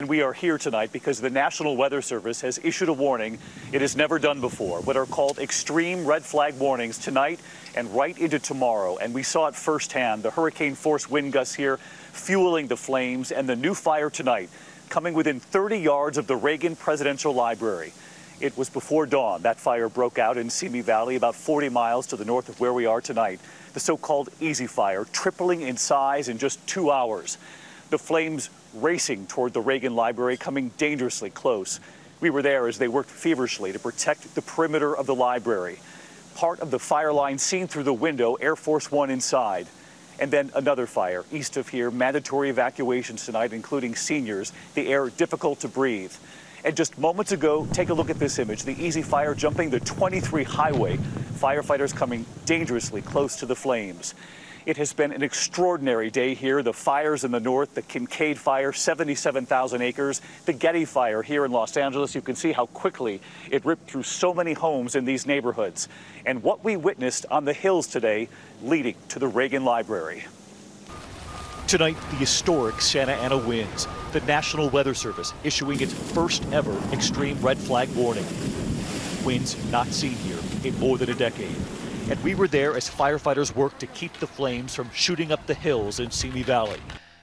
We are here tonight because the National Weather Service has issued a warning it has never done before, what are called extreme red flag warnings tonight and right into tomorrow. And we saw it firsthand, the hurricane force wind gusts here fueling the flames, and the new fire tonight coming within 30 yards of the Reagan Presidential Library. It was before dawn. That fire broke out in Simi Valley, about 40 miles to the north of where we are tonight. The so-called easy fire, tripling in size in just 2 hours. The flames racing toward the Reagan Library, coming dangerously close. We were there as they worked feverishly to protect the perimeter of the library. Part of the fire line seen through the window, Air Force One inside. And then another fire east of here, mandatory evacuations tonight, including seniors, the air difficult to breathe. And just moments ago, take a look at this image, the easy fire jumping the 23 highway, firefighters coming dangerously close to the flames. It has been an extraordinary day here. The fires in the north, the Kincaid fire, 77,000 acres, the Getty fire here in Los Angeles. You can see how quickly it ripped through so many homes in these neighborhoods. And what we witnessed on the hills today leading to the Reagan Library. Tonight, the historic Santa Ana winds. The National Weather Service issuing its first ever extreme red flag warning. Winds not seen here in more than a decade. And we were there as firefighters worked to keep the flames from shooting up the hills in Simi Valley,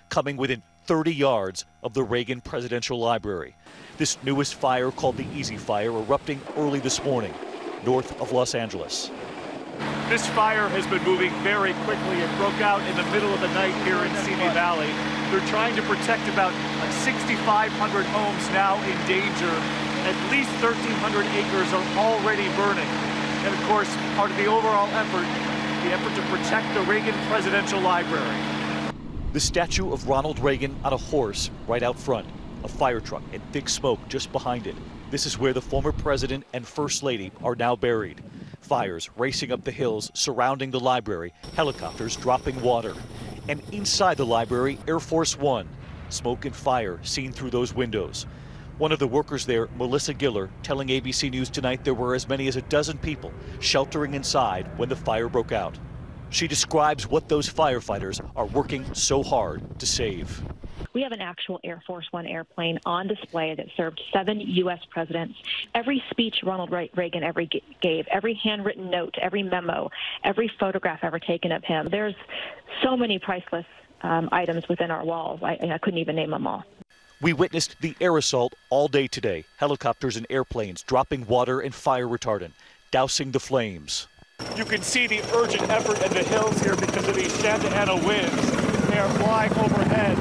coming within 30 yards of the Reagan Presidential Library. This newest fire, called the Easy Fire, erupting early this morning, north of Los Angeles. This fire has been moving very quickly. It broke out in the middle of the night here in Simi Valley. They're trying to protect about 6,500 homes now in danger. At least 1,300 acres are already burning. And of course, part of the overall effort, the effort to protect the Reagan Presidential Library. The statue of Ronald Reagan on a horse right out front, a fire truck and thick smoke just behind it. This is where the former president and first lady are now buried. Fires racing up the hills surrounding the library, helicopters dropping water. And inside the library, Air Force One, smoke and fire seen through those windows. One of the workers there, Melissa Giller, telling ABC News Tonight there were as many as a dozen people sheltering inside when the fire broke out. She describes what those firefighters are working so hard to save. We have an actual Air Force One airplane on display that served 7 U.S. presidents. Every speech Ronald Reagan ever gave, every handwritten note, every memo, every photograph ever taken of him. There's so many priceless items within our walls. I couldn't even name them all. We witnessed the air assault all day today. Helicopters and airplanes dropping water and fire retardant, dousing the flames. You can see the urgent effort in the hills here because of these Santa Ana winds. They are flying overhead.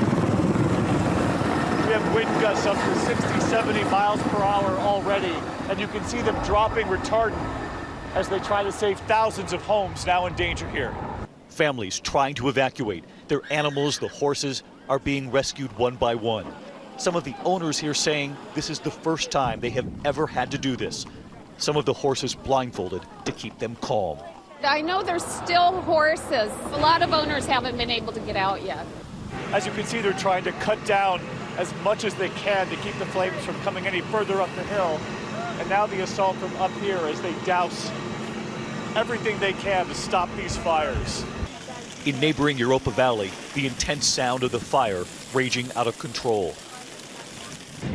We have wind gusts up to 60, 70 miles per hour already, and you can see them dropping retardant as they try to save thousands of homes now in danger here. Families trying to evacuate. Their animals, the horses, are being rescued one by one. Some of the owners here saying this is the first time they have ever had to do this. Some of the horses blindfolded to keep them calm. I know there's still horses. A lot of owners haven't been able to get out yet. As you can see, they're trying to cut down as much as they can to keep the flames from coming any further up the hill. And now the assault from up here as they douse everything they can to stop these fires. In neighboring Europa Valley, the intense sound of the fire raging out of control.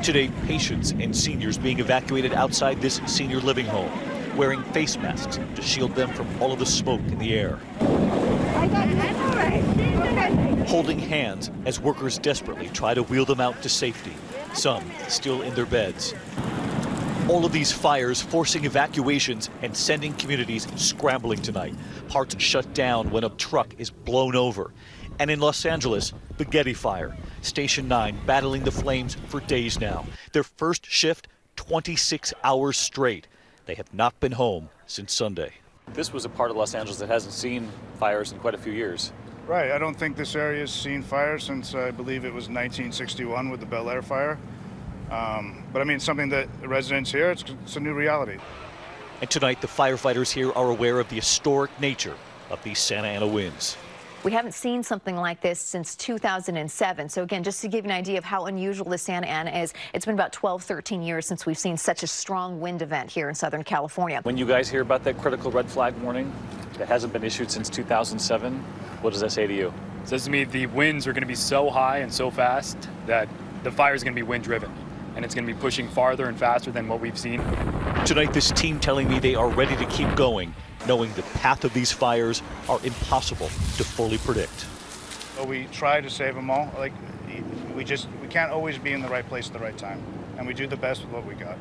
Today, patients and seniors being evacuated outside this senior living home, wearing face masks to shield them from all of the smoke in the air. Holding hands as workers desperately try to wheel them out to safety, some still in their beds. All of these fires forcing evacuations and sending communities scrambling tonight. Parts shut down when a truck is blown over. And in Los Angeles, the Getty fire. Station 9 battling the flames for days now. Their first shift, 26 hours straight. They have not been home since Sunday. This was a part of Los Angeles that hasn't seen fires in quite a few years. Right. I don't think this area has seen fire since I believe it was 1961 with the Bel Air fire. But I mean, something that the residents here, it's a new reality. And tonight, the firefighters here are aware of the historic nature of these Santa Ana winds. We haven't seen something like this since 2007. So again, just to give you an idea of how unusual the Santa Ana is, it's been about 12, 13 years since we've seen such a strong wind event here in Southern California. When you guys hear about that critical red flag warning that hasn't been issued since 2007, what does that say to you? It says to me the winds are going to be so high and so fast that the fire is going to be wind driven, and it's going to be pushing farther and faster than what we've seen. Tonight, this team telling me they are ready to keep going, knowing the path of these fires are impossible to fully predict. So we try to save them all. Like, we can't always be in the right place at the right time, and we do the best with what we got.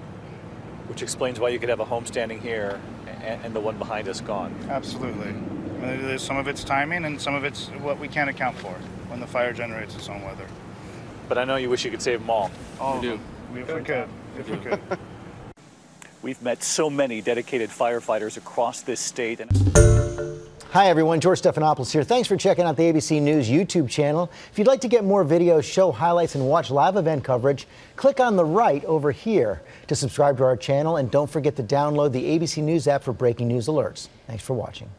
Which explains why you could have a home standing here and the one behind us gone. Absolutely. I mean, some of it's timing, and some of it's what we can't account for when the fire generates its own weather. But I know you wish you could save them all. All of them. If we could. If we could. We've met so many dedicated firefighters across this state. Hi, everyone. George Stephanopoulos here. Thanks for checking out the ABC News YouTube channel. If you'd like to get more videos, show highlights, and watch live event coverage, click on the right over here to subscribe to our channel. And don't forget to download the ABC News app for breaking news alerts. Thanks for watching.